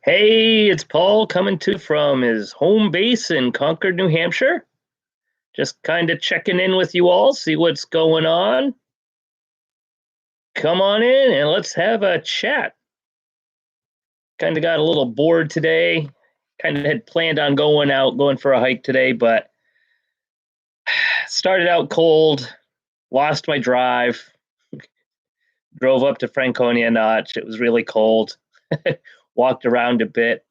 Hey, it's Paul coming to from his home base in Concord, New Hampshire. Just kind of checking in with you all, see what's going on. Come on in and let's have a chat. Kind of got a little bored today. Kind of had planned on going for a hike today, but started out cold, lost my drive, drove up to Franconia Notch. It was really cold. Walked around a bit.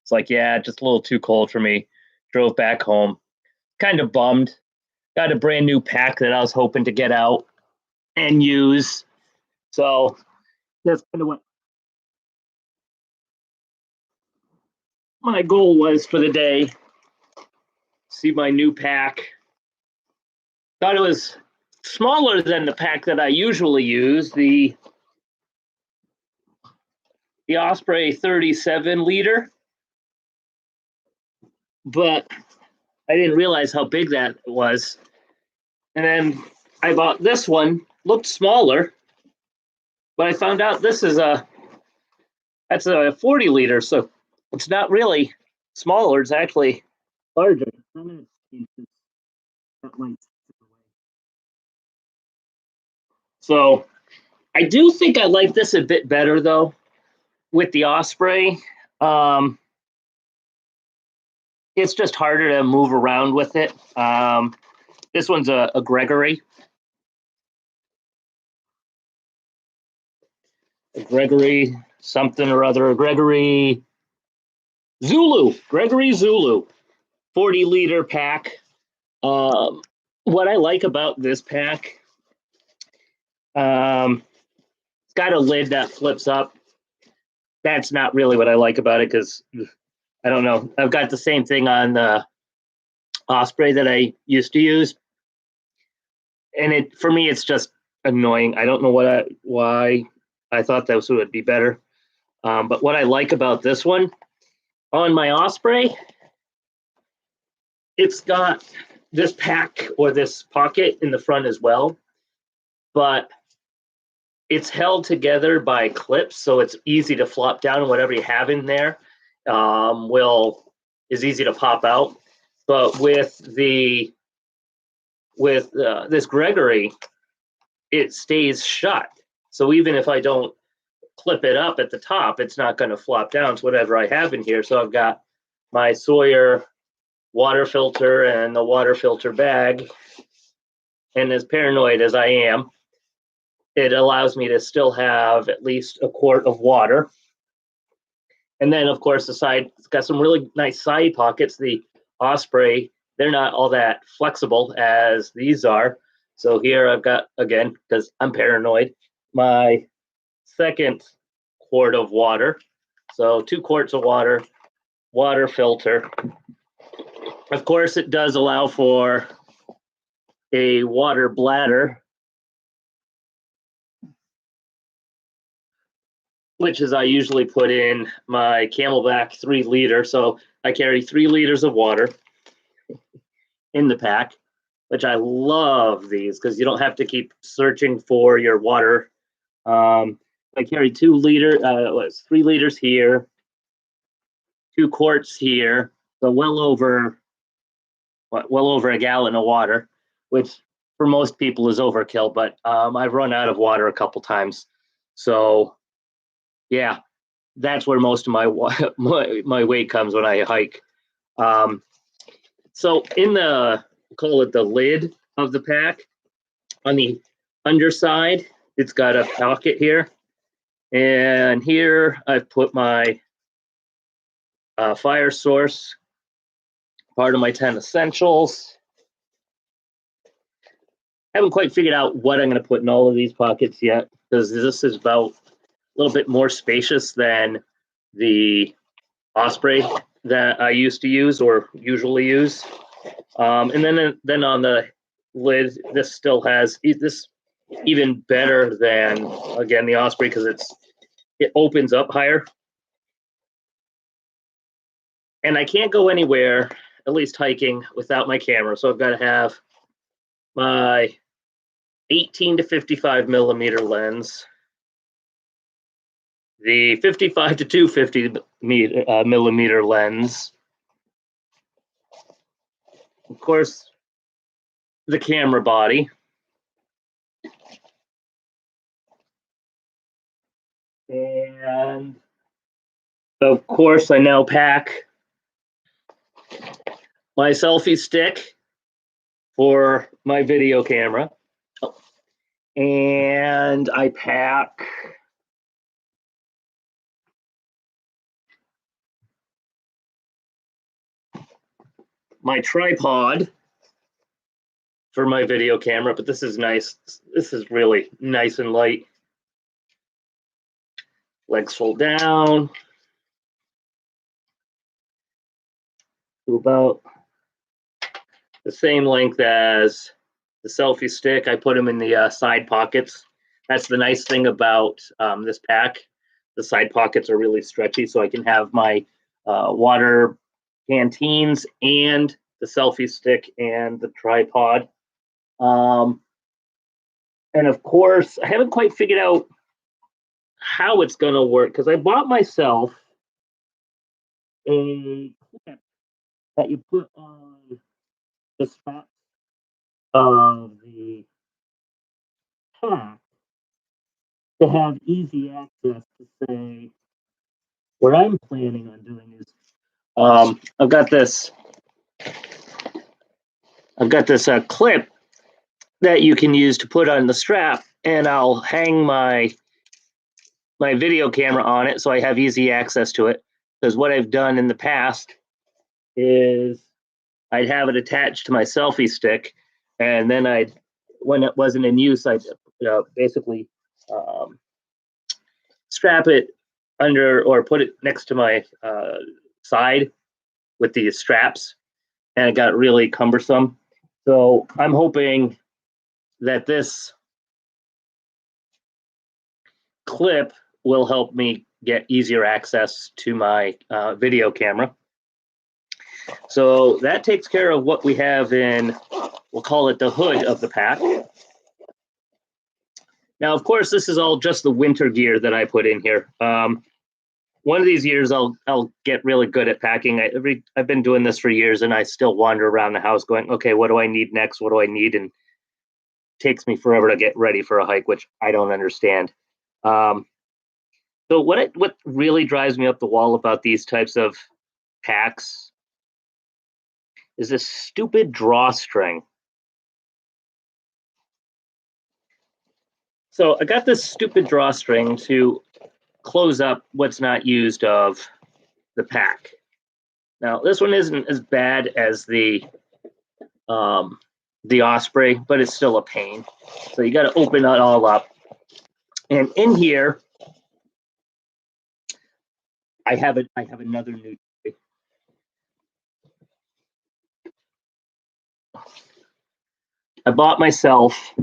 It's like, yeah, just a little too cold for me. Drove back home. Kind of bummed. Got a brand new pack that I was hoping to get out and use. So that's kind of what my goal was for the day. See my new pack. Thought it was smaller than the pack that I usually use, the Osprey 37 liter. But I didn't realize how big that was. And then I bought this one, looked smaller, but I found out that's a 40 liter, so it's not really smaller, it's actually larger. So I do think I like this a bit better though with the Osprey. It's just harder to move around with it. This one's a Gregory. A Gregory something or other. A Gregory Zulu. Gregory Zulu. 40 liter pack. What I like about this pack, it's got a lid that flips up. That's not really what I like about it because I don't know. I've got the same thing on the Osprey that I used to use, and for me it's just annoying. I don't know why I thought this would be better, but what I like about this one on my Osprey, it's got this pack or this pocket in the front as well, but it's held together by clips, so it's easy to flop down. Whatever you have in there is easy to pop out. But with this Gregory, it stays shut. So even if I don't clip it up at the top, it's not going to flop down to whatever I have in here. So I've got my Sawyer water filter and the water filter bag. And as paranoid as I am, it allows me to still have at least a quart of water. And then, of course, the side, it's got some really nice side pockets. The Osprey, they're not all that flexible as these are. So here I've got, again, because I'm paranoid, my second quart of water. So 2 quarts of water, water filter. Of course, it does allow for a water bladder, which is I usually put in my Camelback 3 liter. So I carry 3 liters of water in the pack, which I love these because you don't have to keep searching for your water. I carry 3 liters here, 2 quarts here, so well over a gallon of water, which for most people is overkill, but I've run out of water a couple times. So yeah, that's where most of my weight comes when I hike. So in call it the lid of the pack, on the underside, it's got a pocket here. And here I've put my fire source, part of my 10 essentials. Haven't quite figured out what I'm going to put in all of these pockets yet, because this is about a little bit more spacious than the Osprey that I used to use or usually use. And then on the lid, this still has this even better than, again, the Osprey, because it opens up higher. And I can't go anywhere, at least hiking, without my camera. So I've got to have my 18 to 55 millimeter lens, the 55 to 250 millimeter lens. Of course, the camera body. And of course, I now pack my selfie stick for my video camera. And I pack my tripod for my video camera, but this is nice. This is really nice and light. Legs fold down to about the same length as the selfie stick. I put them in the side pockets. That's the nice thing about this pack. The side pockets are really stretchy, so I can have my water canteens and the selfie stick and the tripod. And of course, I haven't quite figured out how it's going to work because I bought myself a clip that you put on the strap of the pack to have easy access to say what I'm planning on doing is I've got this clip that you can use to put on the strap, and I'll hang my video camera on it so I have easy access to it. Because what I've done in the past is I'd have it attached to my selfie stick, and then when it wasn't in use, I'd basically strap it under or put it next to my side with these straps, and it got really cumbersome. So I'm hoping that this clip will help me get easier access to my video camera. So that takes care of what we have in, we'll call it the hood of the pack. Now, of course, this is all just the winter gear that I put in here. One of these years, I'll get really good at packing. I've been doing this for years, and I still wander around the house going, okay, what do I need next? What do I need? And it takes me forever to get ready for a hike, which I don't understand. So what really drives me up the wall about these types of packs is this stupid drawstring. So I got this stupid drawstring to close up what's not used of the pack. Now this one isn't as bad as the Osprey, but it's still a pain. So you got to open it all up, and in here I have another new toy. I bought myself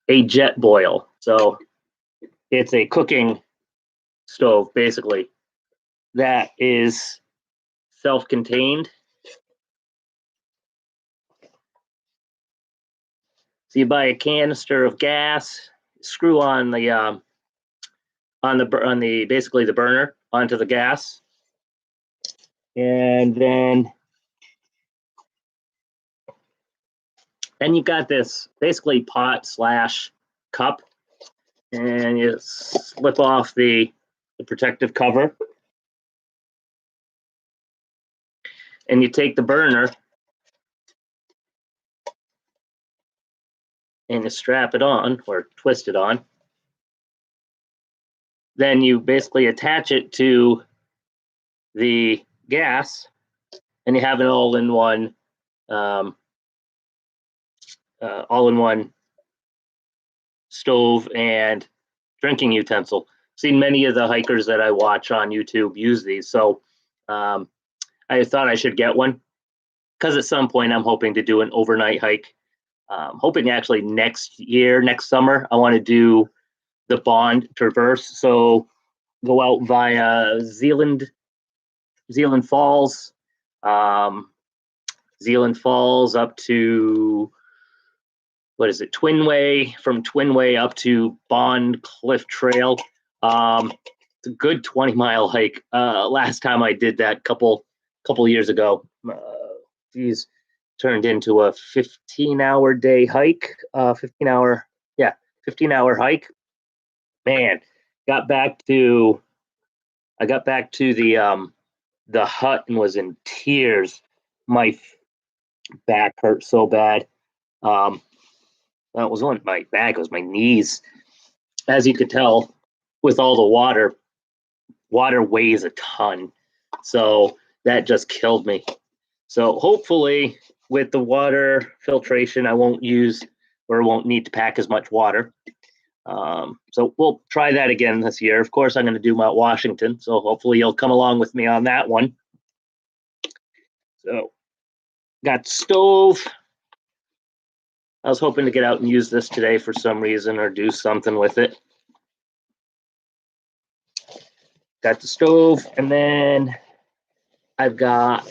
a Jetboil. So it's a cooking stove, basically, that is self-contained. So you buy a canister of gas, screw on the basically the burner onto the gas, and then you've got this basically pot / cup, and you slip off the protective cover, and you take the burner and you strap it on or twist it on. Then you basically attach it to the gas, and you have an all-in-one stove and drinking utensil. Seen many of the hikers that I watch on YouTube use these, so I thought I should get one because at some point I'm hoping to do an overnight hike. Hoping actually next summer, I want to do the Bond Traverse. So go out via Zealand Falls, up to, what is it, Twinway, from Twinway up to Bond Cliff Trail. It's a good 20-mile hike. Last time I did that couple years ago, geez, turned into a 15-hour day hike. 15-hour hike. Man, got back to I got back to the hut and was in tears. My back hurt so bad. That was on my back. It was my knees. As you could tell, with all the water weighs a ton. So that just killed me. So hopefully with the water filtration, I won't need to pack as much water. So we'll try that again this year. Of course, I'm going to do Mount Washington. So hopefully you'll come along with me on that one. So got stove. I was hoping to get out and use this today for some reason or do something with it. Got the stove, and then I've got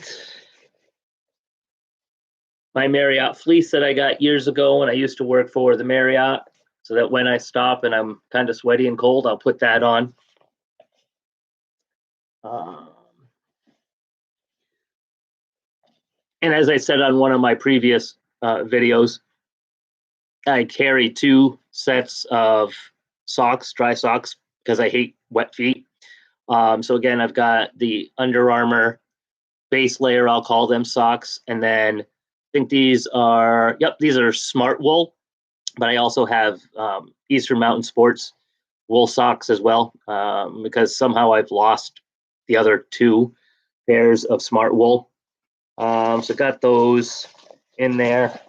my Marriott fleece that I got years ago when I used to work for the Marriott, so that when I stop and I'm kind of sweaty and cold, I'll put that on. And as I said on one of my previous videos, I carry 2 sets of socks, dry socks, because I hate wet feet. So again, I've got the Under Armour base layer, I'll call them socks. And then I think these are Smart Wool, but I also have Eastern Mountain Sports wool socks as well, because somehow I've lost the other 2 pairs of Smart Wool. So got those in there.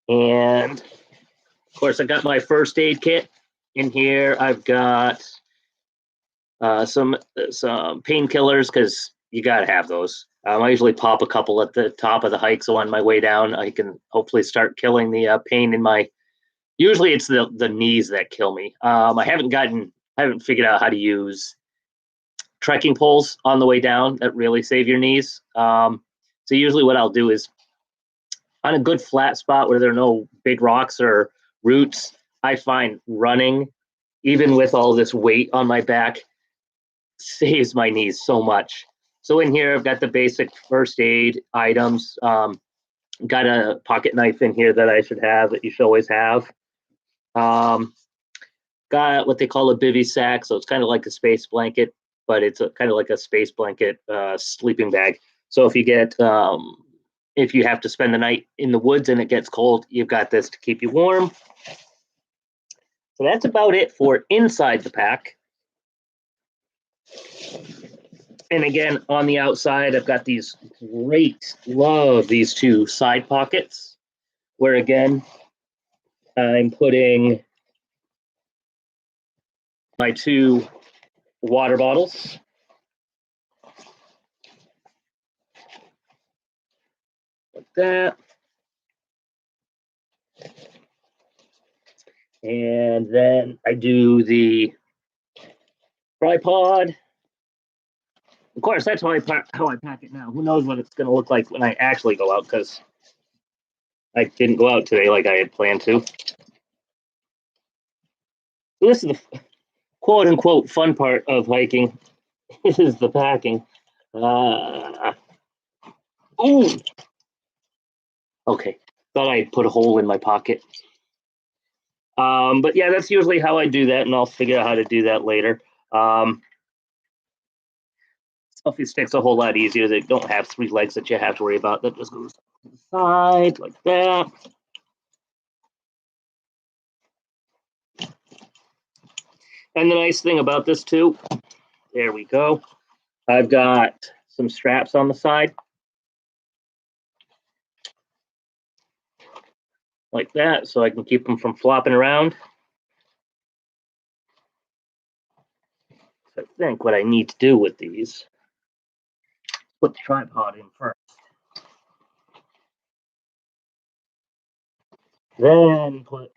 And of course, I got my first aid kit in here. I've got some painkillers, because you got to have those. I usually pop a couple at the top of the hike, so on my way down, I can hopefully start killing the pain in my. Usually, it's the knees that kill me. I haven't figured out how to use trekking poles on the way down that really save your knees. So usually, what I'll do is on a good flat spot where there are no big rocks or roots, I find running, even with all this weight on my back, saves my knees so much. So in here, I've got the basic first aid items. Got a pocket knife in here that I should have, that you should always have. Got what they call a bivy sack. So it's kind of like a space blanket, but it's kind of like a space blanket sleeping bag. So if you have to spend the night in the woods and it gets cold, you've got this to keep you warm. So that's about it for inside the pack. And again, on the outside, I've got these love these 2 side pockets, where again, I'm putting my 2 water bottles. Like that. And then I do the tripod. Of course, that's how I pack it now. Who knows what it's going to look like when I actually go out, because I didn't go out today like I had planned to. So this is the quote-unquote fun part of hiking. This is the packing. Ooh. Okay, thought I put a hole in my pocket. But yeah, that's usually how I do that, and I'll figure out how to do that later. Selfie stick's a whole lot easier. They don't have 3 legs that you have to worry about. That just goes to the side like that. And the nice thing about this too, there we go. I've got some straps on the side. Like that, so I can keep them from flopping around. So I think what I need to do with these, put the tripod in first. Then put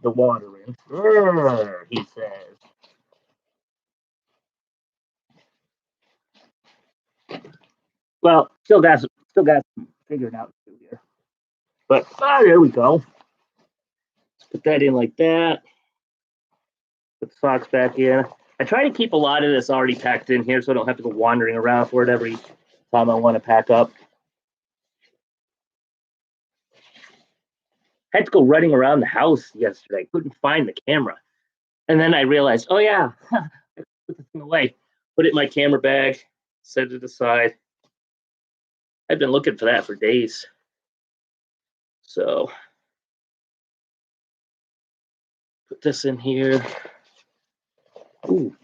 the water in. He says. Well, still got some figure it out too here. But there we go. Let's put that in like that. Put the socks back in. I try to keep a lot of this already packed in here so I don't have to go wandering around for it every time I want to pack up. I had to go running around the house yesterday. Couldn't find the camera. And then I realized, oh yeah, I put this thing away. Put it in my camera bag, set it aside. I've been looking for that for days. So put this in here. Ooh.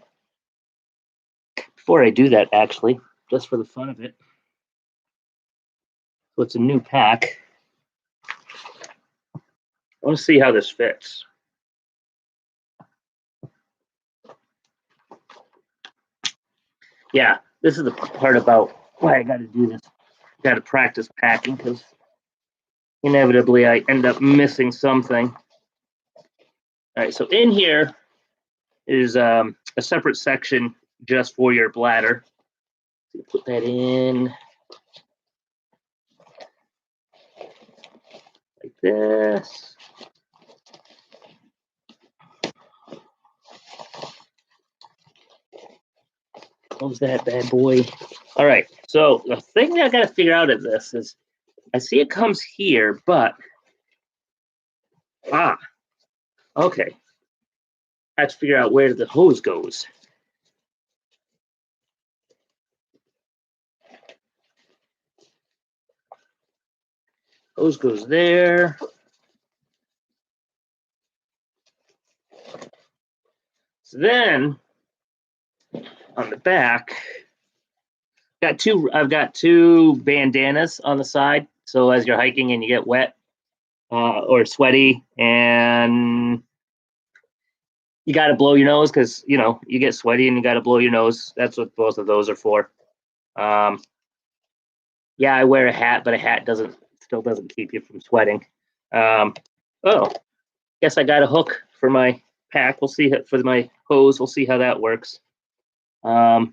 Before I do that, actually, just for the fun of it. So it's a new pack. I want to see how this fits. Yeah, this is the part about why I got to do this. Got to practice packing because inevitably I end up missing something. All right, so in here is a separate section just for your bladder. So put that in like this. Close that bad boy. All right, so the thing I got to figure out of this is I see it comes here, but okay. I have to figure out where the hose goes. Hose goes there. So then on the back, I've got two bandanas on the side. So as you're hiking and you get wet or sweaty and you got to blow your nose because, you get sweaty and you got to blow your nose. That's what both of those are for. Yeah, I wear a hat, but a hat still doesn't keep you from sweating. Guess I got a hook for my pack. We'll see for my hose. We'll see how that works. So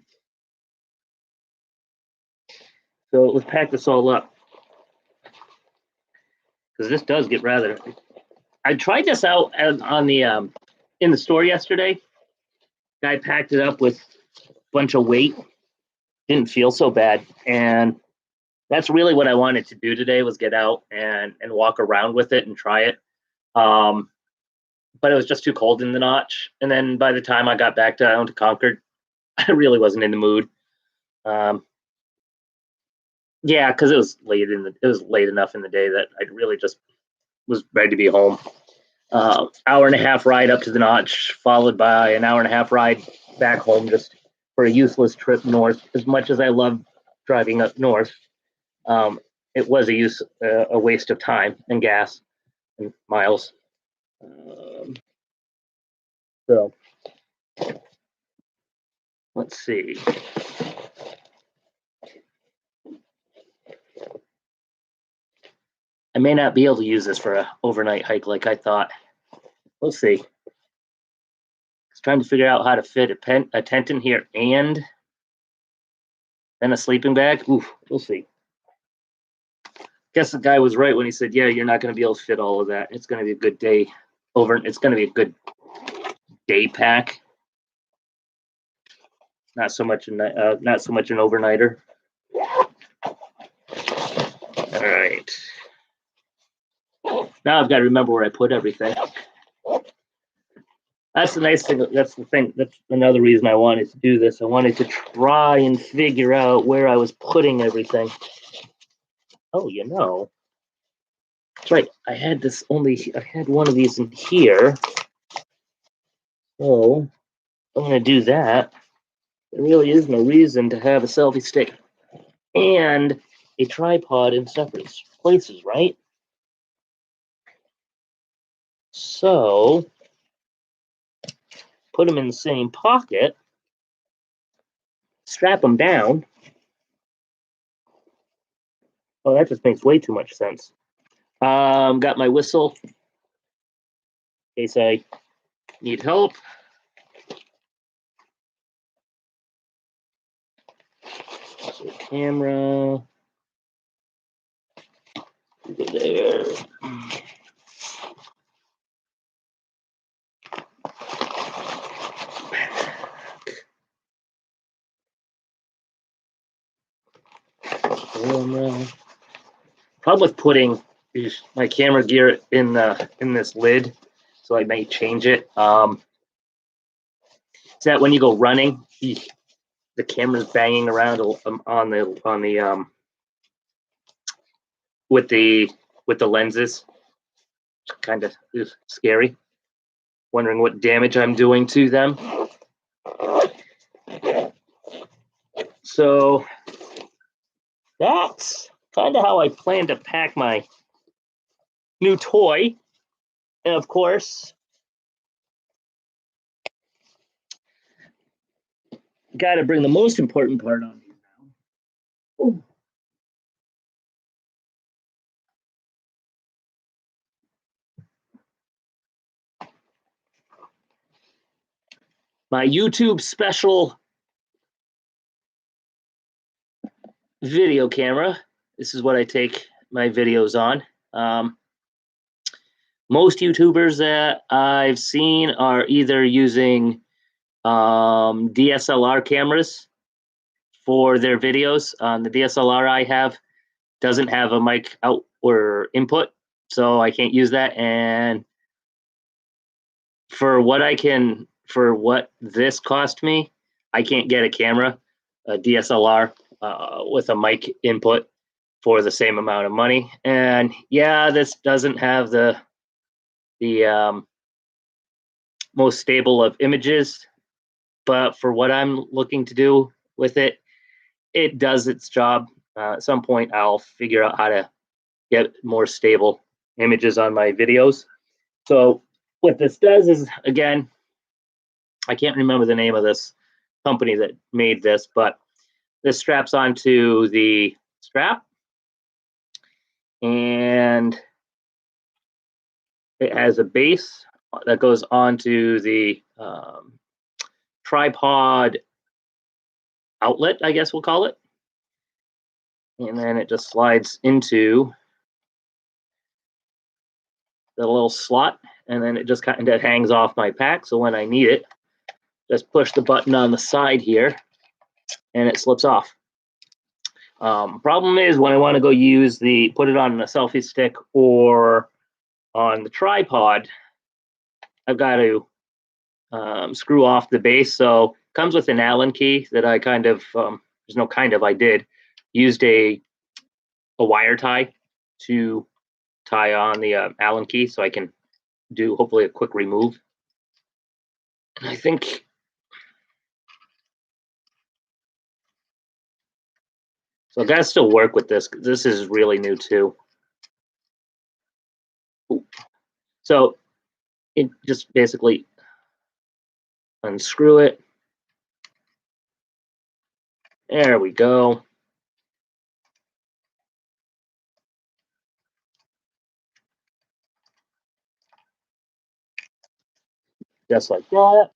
let's pack this all up because this does get rather. I tried this out on the in the store yesterday. Guy packed it up with a bunch of weight. Didn't feel so bad, and that's really what I wanted to do today was get out and walk around with it and try it. But it was just too cold in the notch. And then by the time I got back down to Concord, I really wasn't in the mood. Yeah, because it was late enough in the day that I really just was ready to be home. Hour and a half ride up to the notch, followed by an hour and a half ride back home just for a useless trip north. As much as I love driving up north, it was a waste of time and gas and miles. So let's see. I may not be able to use this for an overnight hike like I thought. We'll see. It's trying to figure out how to fit a tent in here and then a sleeping bag. Oof, we'll see. Guess the guy was right when he said, yeah, you're not going to be able to fit all of that. It's going to be a good day it's going to be a good day pack. Not so much an overnighter. All right. Now I've got to remember where I put everything. That's the nice thing. That's the thing. That's another reason I wanted to do this. I wanted to try and figure out where I was putting everything. Oh, that's right. I had one of these in here. So I'm going to do that. There really is no reason to have a selfie stick and a tripod in separate places, right? So put them in the same pocket, strap them down. Oh, that just makes way too much sense. Got my whistle in case I need help. So camera. There. Problem with putting my camera gear in this lid, so I may change it. Is that when you go running, the camera's banging around on the with the lenses. Kind of scary. Wondering what damage I'm doing to them. So that's kind of how I plan to pack my new toy. And of course, got to bring the most important part on here now. Ooh. My YouTube special video camera. This is what I take my videos on. Most YouTubers that I've seen are either using DSLR cameras for their videos. The DSLR I have doesn't have a mic out or input, so I can't use that. And for what this cost me, I can't get a camera, a DSLR with a mic input for the same amount of money. And yeah, this doesn't have the most stable of images, but for what I'm looking to do with it, it does its job. At some point, I'll figure out how to get more stable images on my videos. So what this does is, again, I can't remember the name of this company that made this, but this straps onto the strap, and it has a base that goes onto the tripod outlet, I guess we'll call it. And then it just slides into the little slot, and then it just kind of hangs off my pack. So when I need it, just push the button on the side here, and it slips off. Problem is when I want to go put it on a selfie stick or on the tripod, I've got to screw off the base. So it comes with an Allen key that I I did used a wire tie to tie on the Allen key, so I can do hopefully a quick remove. And I think so. I gotta still work with this. This is really new too. Ooh. So it just basically unscrew it. There we go. Just like that.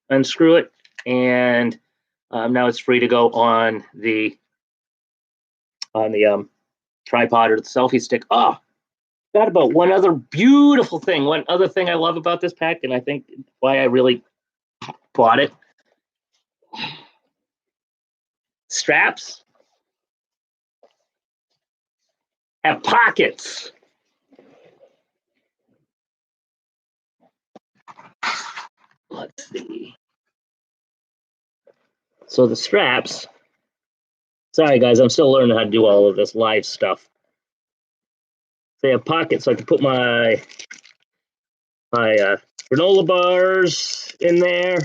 Unscrew it, and now it's free to go on the tripod or the selfie stick. Oh, got about one other beautiful thing. One other thing I love about this pack, and I think why I really bought it. Straps have pockets. Let's see. So the straps, sorry guys, I'm still learning how to do all of this live stuff. They have pockets, so I can put my granola bars in there.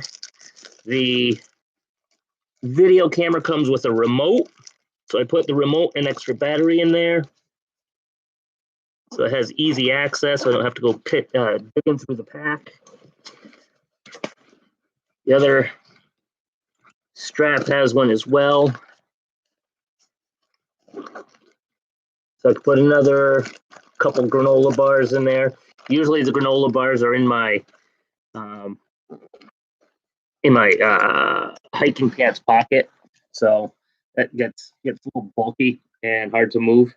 The video camera comes with a remote, so I put the remote and extra battery in there. So it has easy access, so I don't have to go digging through the pack. The other strap has one as well. So I can put another couple granola bars in there. Usually the granola bars are in my hiking pants pocket, so that gets a little bulky and hard to move.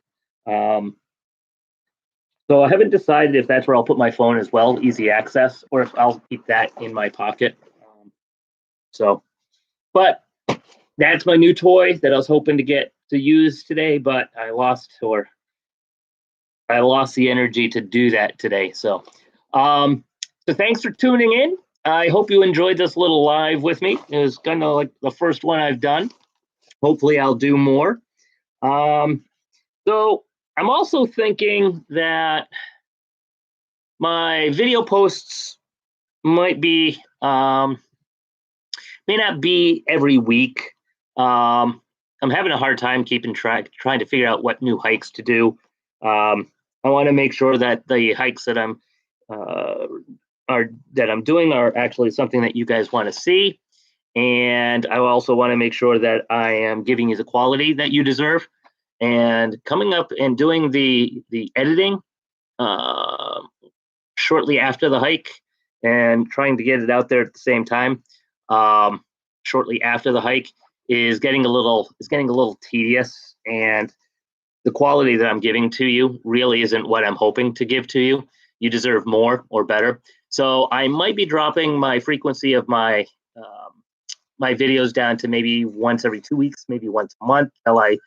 So I haven't decided if that's where I'll put my phone as well, easy access, or if I'll keep that in my pocket. But that's my new toy that I was hoping to get to use today, but I lost the energy to do that today. So thanks for tuning in. I hope you enjoyed this little live with me. It was kind of like the first one I've done. Hopefully I'll do more. So I'm also thinking that my video posts might be may not be every week. I'm having a hard time keeping track, trying to figure out what new hikes to do. I want to make sure that the hikes that I'm doing are actually something that you guys want to see, and I also want to make sure that I am giving you the quality that you deserve. And coming up and doing the editing shortly after the hike, and trying to get it out there at the same time shortly after the hike is getting a little tedious, and the quality that I'm giving to you really isn't what I'm hoping to give to you. You deserve more or better. So I might be dropping my frequency of my my videos down to maybe once every 2 weeks, maybe once a month, till I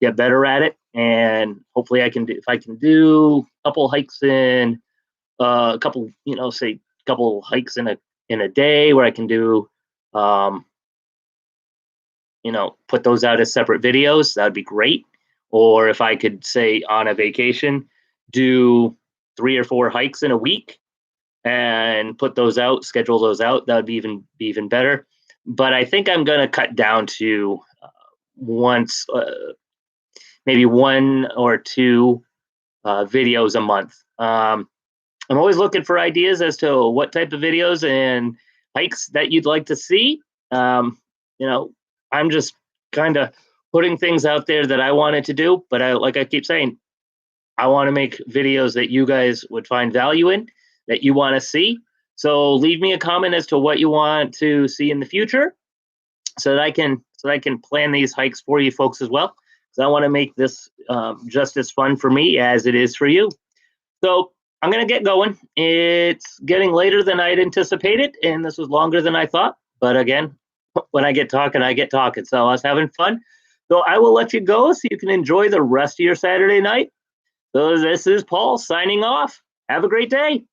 get better at it. And hopefully I can do, if I can do a couple hikes in a couple, say a couple hikes in a day, where I can do put those out as separate videos, that'd be great. Or if I could, say, on a vacation, do 3 or 4 hikes in a week and put those out, schedule those out, that would be even better. But I think I'm going to cut down to maybe 1 or 2 videos a month. I'm always looking for ideas as to what type of videos and hikes that you'd like to see. I'm just kind of putting things out there that I wanted to do, but like I keep saying, I want to make videos that you guys would find value in, that you want to see. So leave me a comment as to what you want to see in the future, so that I can plan these hikes for you folks as well. Because I want to make this just as fun for me as it is for you. So I'm going to get going. It's getting later than I'd anticipated, and this was longer than I thought. But again, when I get talking, I get talking. So I was having fun. So I will let you go so you can enjoy the rest of your Saturday night. So this is Paul signing off. Have a great day.